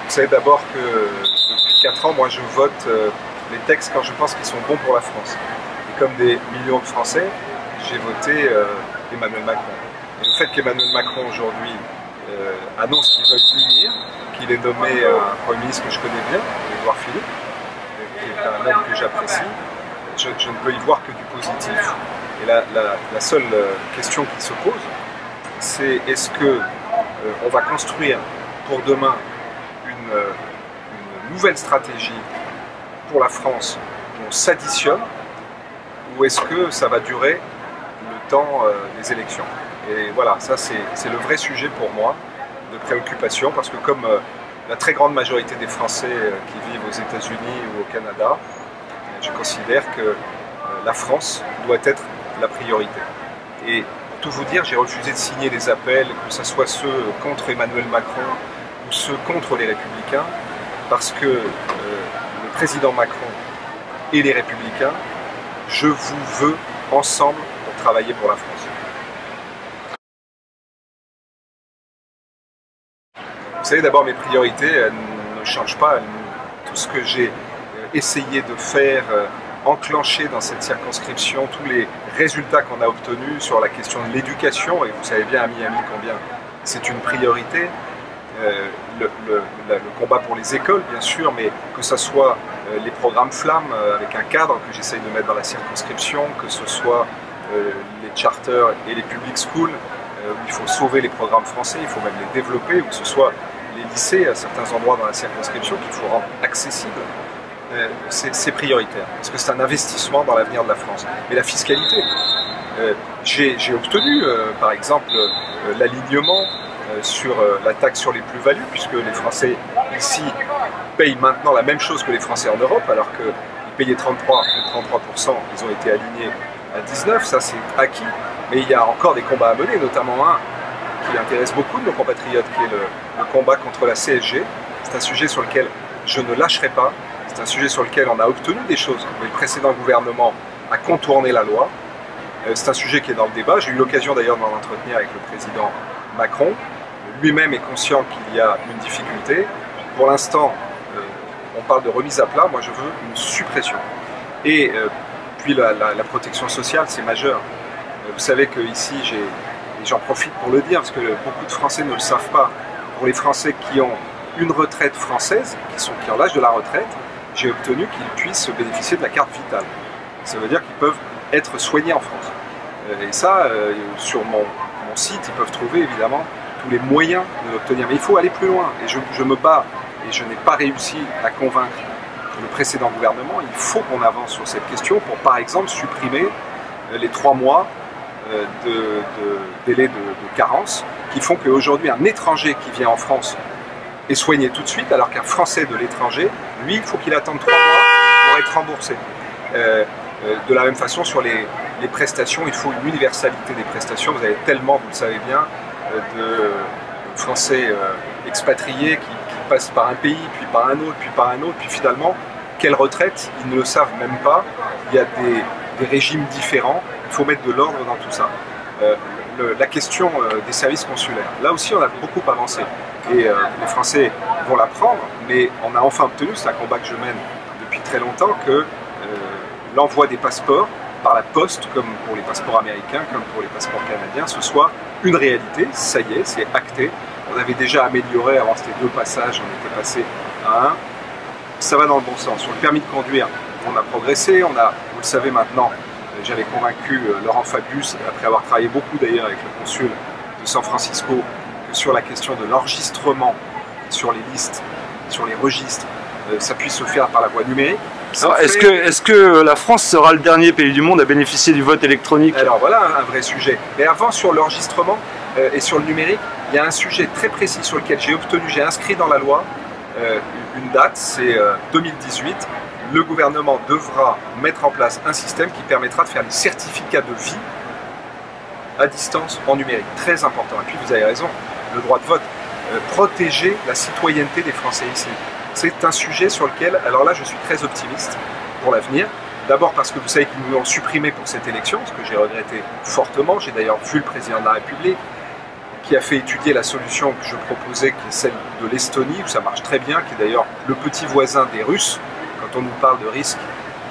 Vous savez d'abord que depuis 4 ans, moi je vote les textes quand je pense qu'ils sont bons pour la France. Et comme des millions de Français, j'ai voté Emmanuel Macron. Et le fait qu'Emmanuel Macron aujourd'hui annonce qu'il veut l'unir, qu'il est nommé un Premier ministre que je connais bien, Édouard Philippe, qui est un homme que j'apprécie, je ne peux y voir que du positif. Et la seule question qui se pose, c'est est-ce que on va construire pour demain une nouvelle stratégie pour la France où on s'additionne, ou est-ce que ça va durer le temps des élections? Et voilà, ça c'est le vrai sujet pour moi de préoccupation, parce que comme la très grande majorité des Français qui vivent aux États-Unis ou au Canada, je considère que la France doit être la priorité. Et pour tout vous dire, j'ai refusé de signer les appels, que ce soit ceux contre Emmanuel Macron ou ceux contre les Républicains, parce que le président Macron et les Républicains, je vous veux ensemble pour travailler pour la France. Vous savez, d'abord, mes priorités elles ne changent pas. Tout ce que j'ai essayé de faire, enclencher dans cette circonscription, tous les résultats qu'on a obtenus sur la question de l'éducation, et vous savez bien à Miami combien c'est une priorité, le combat pour les écoles, bien sûr, mais que ce soit les programmes Flammes avec un cadre que j'essaye de mettre dans la circonscription, que ce soit les charters et les public schools, où il faut sauver les programmes français, il faut même les développer, ou que ce soit les lycées à certains endroits dans la circonscription qu'il faut rendre accessibles, c'est prioritaire, parce que c'est un investissement dans l'avenir de la France. Mais la fiscalité, j'ai obtenu par exemple l'alignement sur la taxe sur les plus-values, puisque les Français ici payent maintenant la même chose que les Français en Europe, alors qu'ils payaient 33%, ils ont été alignés à 19%, ça c'est acquis. Mais il y a encore des combats à mener, notamment un qui intéresse beaucoup de nos compatriotes, qui est le combat contre la CSG. C'est un sujet sur lequel je ne lâcherai pas, c'est un sujet sur lequel on a obtenu des choses, mais le précédent gouvernement a contourné la loi. C'est un sujet qui est dans le débat, j'ai eu l'occasion d'ailleurs de m'en entretenir avec le président Macron. Lui-même est conscient qu'il y a une difficulté. Pour l'instant, on parle de remise à plat, moi je veux une suppression. Et puis la protection sociale, c'est majeur. Vous savez qu'ici, j'en profite pour le dire, parce que beaucoup de Français ne le savent pas, pour les Français qui ont une retraite française, qui ont l'âge de la retraite, j'ai obtenu qu'ils puissent bénéficier de la carte vitale. Ça veut dire qu'ils peuvent être soignés en France. Et ça, sur mon site, ils peuvent trouver évidemment tous les moyens de l'obtenir. Mais il faut aller plus loin. Et je me bats, et je n'ai pas réussi à convaincre le précédent gouvernement. Il faut qu'on avance sur cette question pour, par exemple, supprimer les 3 mois de délai de carence qui font qu'aujourd'hui, un étranger qui vient en France est soigné tout de suite, alors qu'un Français de l'étranger, lui, il faut qu'il attende 3 mois pour être remboursé. De la même façon, sur les prestations, il faut une universalité des prestations. Vous avez tellement, vous le savez bien, de Français expatriés qui passent par un pays, puis par un autre, puis par un autre, puis finalement, quelle retraite, ils ne le savent même pas. Il y a des régimes différents, il faut mettre de l'ordre dans tout ça. La question des services consulaires, là aussi on a beaucoup avancé, et les Français vont la prendre, mais on a enfin obtenu, c'est un combat que je mène depuis très longtemps, que l'envoi des passeports par la poste, comme pour les passeports américains, comme pour les passeports canadiens, ce soit une réalité. Ça y est, c'est acté. On avait déjà amélioré, avant c'était 2 passages, on était passé à 1. Ça va dans le bon sens. Sur le permis de conduire, on a progressé, vous le savez maintenant, j'avais convaincu Laurent Fabius, après avoir travaillé beaucoup d'ailleurs avec le consul de San Francisco, que sur la question de l'enregistrement sur les listes, sur les registres, ça puisse se faire par la voie numérique. Est-ce que la France sera le dernier pays du monde à bénéficier du vote électronique? Alors voilà un vrai sujet. Mais avant, sur l'enregistrement et sur le numérique, il y a un sujet très précis sur lequel j'ai inscrit dans la loi une date, c'est 2018. Le gouvernement devra mettre en place un système qui permettra de faire les certificats de vie à distance en numérique. Très important. Et puis vous avez raison, le droit de vote, protéger la citoyenneté des Français ici. C'est un sujet sur lequel, alors là je suis très optimiste pour l'avenir. D'abord parce que vous savez qu'ils nous l'ont supprimé pour cette élection, ce que j'ai regretté fortement. J'ai d'ailleurs vu le président de la République qui a fait étudier la solution que je proposais, qui est celle de l'Estonie, où ça marche très bien, qui est d'ailleurs le petit voisin des Russes, quand on nous parle de risque.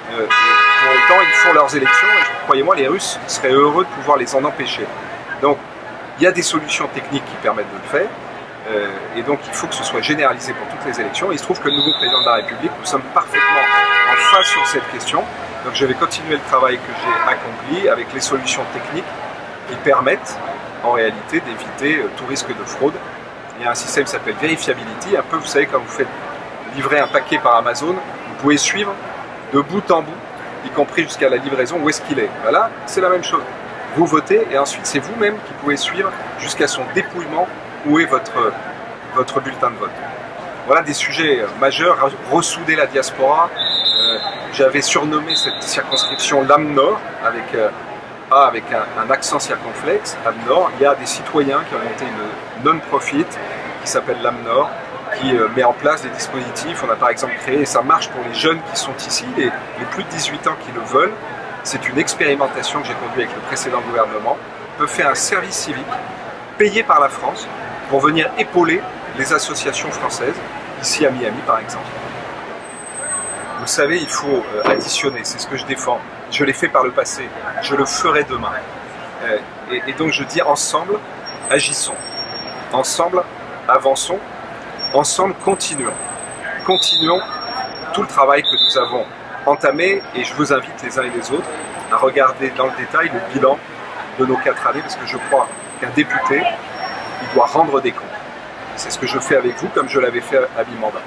Pour autant, ils font leurs élections, et croyez-moi, les Russes seraient heureux de pouvoir les en empêcher. Donc, il y a des solutions techniques qui permettent de le faire, et donc il faut que ce soit généralisé pour toutes les élections. Et il se trouve que le nouveau président de la République, nous sommes parfaitement en phase sur cette question. Donc je vais continuer le travail que j'ai accompli avec les solutions techniques qui permettent en réalité d'éviter tout risque de fraude. Il y a un système qui s'appelle Verifiability, un peu, vous savez, quand vous faites livrer un paquet par Amazon, vous pouvez suivre de bout en bout, y compris jusqu'à la livraison, où est-ce qu'il est. Voilà, c'est la même chose. Vous votez et ensuite c'est vous-même qui pouvez suivre jusqu'à son dépouillement où est votre bulletin de vote. Voilà des sujets majeurs, ressouder la diaspora. J'avais surnommé cette circonscription l'âme Nord avec un accent circonflexe, l'âme Nord. Il y a des citoyens qui ont monté une non-profit qui s'appelle l'âme Nord, qui met en place des dispositifs. On a par exemple créé, et ça marche pour les jeunes qui sont ici, les plus de 18 ans qui le veulent. C'est une expérimentation que j'ai conduite avec le précédent gouvernement. On peut faire un service civique payé par la France pour venir épauler les associations françaises, ici à Miami par exemple. Vous savez, il faut additionner, c'est ce que je défends. Je l'ai fait par le passé, je le ferai demain. Et donc je dis ensemble, agissons. Ensemble, avançons. Ensemble, continuons. Continuons tout le travail que nous avons entamé, et je vous invite les uns et les autres à regarder dans le détail le bilan de nos 4 années, parce que je crois qu'un député, il doit rendre des comptes. C'est ce que je fais avec vous, comme je l'avais fait à mi-mandat.